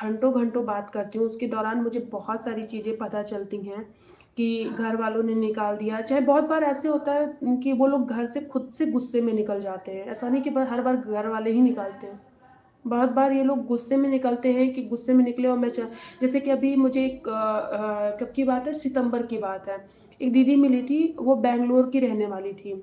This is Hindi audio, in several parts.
घंटों घंटों बात करती हूँ। उसके दौरान मुझे बहुत सारी चीज़ें पता चलती हैं कि घर वालों ने निकाल दिया। चाहे बहुत बार ऐसे होता है कि वो लोग घर से खुद से गुस्से में निकल जाते हैं। ऐसा नहीं कि हर बार घर वाले ही निकालते हैं। बहुत बार ये लोग गुस्से में निकलते हैं कि गुस्से में निकले और मैं च जैसे कि अभी मुझे एक कब की बात है, सितंबर की बात है। एक दीदी मिली थी, वो बैंगलोर की रहने वाली थी।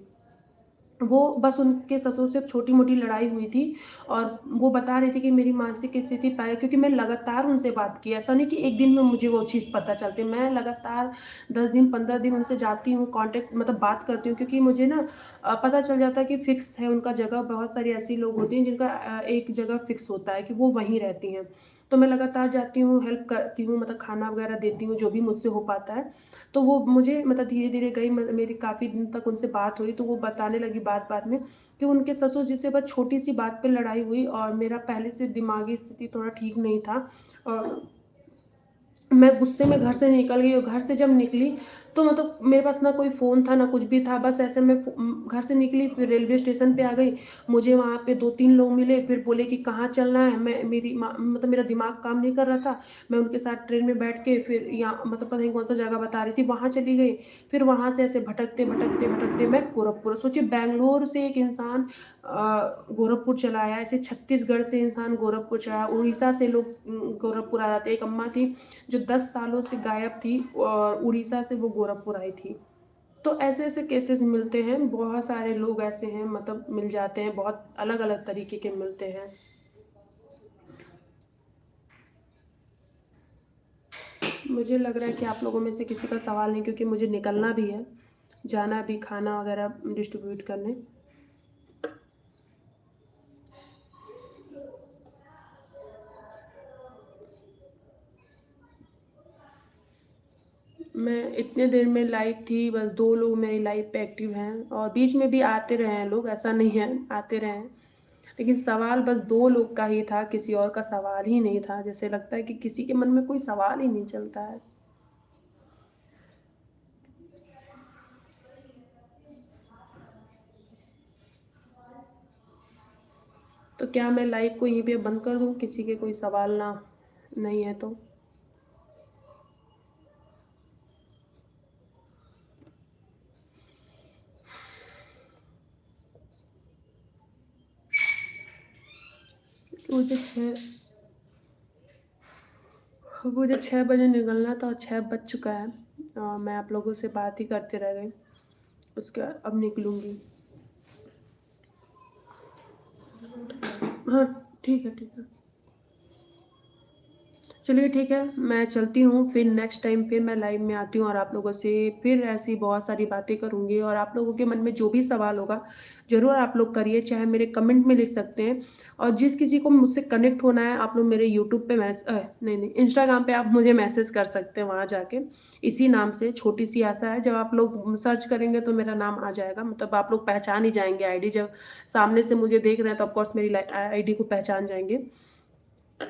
वो बस उनके ससुर से छोटी-मोटी लड़ाई हुई थी और वो बता रही थी कि मेरी मानसिक स्थिति पहले, क्योंकि मैं लगातार उनसे बात की। ऐसा नहीं कि एक दिन में मुझे वो चीज़ पता चलती है। मैं लगातार 10 दिन, 15 दिन उनसे जाती हूँ, कॉन्टैक्ट मतलब बात करती हूँ, क्योंकि मुझे ना पता चल जाता है कि फ़िक्स है उनका जगह। बहुत सारी ऐसी लोग होती हैं जिनका एक जगह फ़िक्स होता है कि वो वहीं रहती हैं। तो मैं लगातार जाती हूँ, हेल्प करती हूँ, मतलब खाना वगैरह देती हूँ, जो भी मुझसे हो पाता है। तो वो मुझे मतलब धीरे-धीरे गई, मेरी काफ़ी दिन तक उनसे बात हुई, तो वो बताने लगी बात-बात में कि उनके ससुर जी से बस छोटी-सी बात पे लड़ाई हुई और मेरा पहले से दिमागी स्थिति थोड़ा ठीक नहीं था। और मैं गुस्से में घर से निकल गई और घर से जब निकली तो मतलब मेरे पास ना कोई फ़ोन था, ना कुछ भी था। बस ऐसे मैं घर से निकली, फिर रेलवे स्टेशन पे आ गई। मुझे वहाँ पे 2-3 लोग मिले, फिर बोले कि कहाँ चलना है? मैं मेरी मतलब मेरा दिमाग काम नहीं कर रहा था। मैं उनके साथ ट्रेन में बैठ के फिर यहाँ मतलब पता नहीं कौन-सा जगह बता रही थी, वहाँ चली गई। फिर वहाँ से ऐसे भटकते, भटकते, भटकते मैं गोरखपुर, सोचिए बैंगलोर से एक इंसान गोरखपुर चला आया, ऐसे छत्तीसगढ़ से इंसान गोरखपुर चला, उड़ीसा से लोग गोरखपुर आ जाते हैं। एक अम्मा थी जो 10 सालों से गायब थी और उड़ीसा से वो गोरखपुर आई थी। तो ऐसे-ऐसे केसेज़ मिलते हैं, बहुत सारे लोग ऐसे हैं, मतलब मिल जाते हैं, बहुत अलग-अलग तरीके के मिलते हैं। मुझे लग रहा है कि आप लोगों में से किसी का सवाल नहीं, क्योंकि मुझे निकलना भी है, जाना भी, खाना वगैरह डिस्ट्रीब्यूट करने। मैं इतने देर में लाइव थी, बस 2 लोग मेरी लाइव पे एक्टिव हैं और बीच में भी आते रहे हैं लोग, ऐसा नहीं है, आते रहे हैं। लेकिन सवाल बस 2 लोग का ही था, किसी और का सवाल ही नहीं था। जैसे लगता है कि किसी के मन में कोई सवाल ही नहीं चलता है। तो क्या मैं लाइव को यहीं पे बंद कर दूँ, किसी के कोई सवाल ना नहीं है तो? मुझे 6 मुझे 6 बजे निकलना था और 6 बज चुका है। मैं आप लोगों से बात ही करते रह गई। उसके बाद अब निकलूँगी। हाँ, ठीक है, ठीक है। चलिए ठीक है, मैं चलती हूँ, फिर नेक्स्ट टाइम फिर मैं लाइव में आती हूँ और आप लोगों से फिर ऐसी बहुत सारी बातें करूँगी और आप लोगों के मन में जो भी सवाल होगा, ज़रूर आप लोग करिए, चाहे मेरे कमेंट में लिख सकते हैं। और जिस किसी को मुझसे कनेक्ट होना है, आप लोग मेरे यूट्यूब पे नहीं, इंस्टाग्राम पे आप मुझे मैसेज कर सकते हैं वहाँ जाके, इसी नाम से छोटी-सी आशा है। जब आप लोग सर्च करेंगे तो मेरा नाम आ जाएगा, मतलब आप लोग पहचान ही जाएँगे आईडी, जब सामने से मुझे देख रहे हैं तो ऑफ कोर्स मेरी आईडी को पहचान जाएँगे।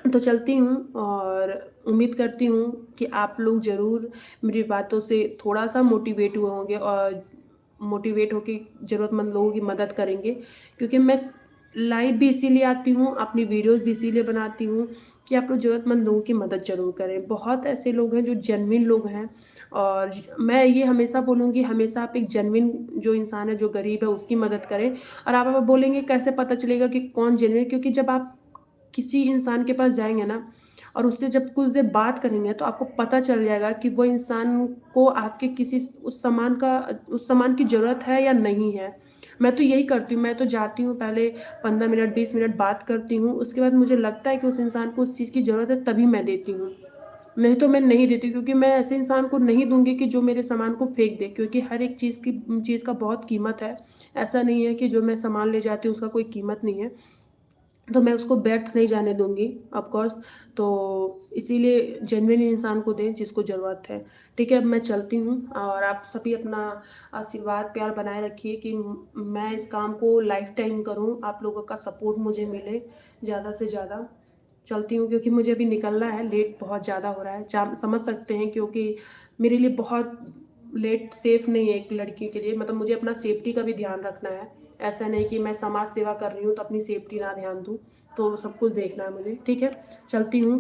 तो चलती हूँ और उम्मीद करती हूँ कि आप लोग ज़रूर मेरी बातों से थोड़ा-सा मोटिवेट हुए होंगे और मोटिवेट होके ज़रूरतमंद लोगों की मदद करेंगे। क्योंकि मैं लाइव भी इसीलिए आती हूँ, अपनी वीडियोज़ भी इसीलिए बनाती हूँ कि आप लोग ज़रूरतमंद लोगों की मदद ज़रूर करें। बहुत ऐसे लोग हैं जो जेन्युइन लोग हैं और मैं ये हमेशा बोलूँगी, हमेशा आप एक जेन्युइन जो इंसान है, जो गरीब है, उसकी मदद करें। और आप अब बोलेंगे कैसे पता चलेगा कि कौन जेन्युइन है? क्योंकि जब आप किसी इंसान के पास जाएँगे ना और उससे जब कुछ देर बात करेंगे तो आपको पता चल जाएगा कि वो इंसान को आपके किसी उस सामान की ज़रूरत है या नहीं है। मैं तो यही करती हूँ, मैं तो जाती हूँ, पहले 15 मिनट 20 मिनट बात करती हूँ, उसके बाद मुझे लगता है कि उस इंसान को उस चीज़ की ज़रूरत है तभी मैं देती हूँ। नहीं तो मैं नहीं देती, क्योंकि मैं ऐसे इंसान को नहीं दूँगी कि जो मेरे सामान को फेंक दे, क्योंकि हर एक चीज़ का बहुत कीमत है। ऐसा नहीं है कि जो मैं सामान ले जाती हूँ उसका कोई कीमत नहीं है। तो मैं उसको व्यर्थ नहीं जाने दूँगी ऑफ़ कोर्स। तो इसीलिए जेन्युइन इंसान को दें जिसको ज़रूरत है। ठीक है, अब मैं चलती हूँ और आप सभी अपना आशीर्वाद, प्यार बनाए रखिए कि मैं इस काम को लाइफ़ टाइम करूँ, आप लोगों का सपोर्ट मुझे मिले ज़्यादा से ज़्यादा। चलती हूँ क्योंकि मुझे अभी निकलना है, लेट बहुत ज़्यादा हो रहा है। समझ सकते हैं, क्योंकि मेरे लिए बहुत लेट सेफ़ नहीं है एक लड़की के लिए, मतलब मुझे अपना सेफ्टी का भी ध्यान रखना है। ऐसा नहीं कि मैं समाज सेवा कर रही हूँ तो अपनी सेफ्टी ना ध्यान दूँ, तो सब कुछ देखना है मुझे। ठीक है, चलती हूँ।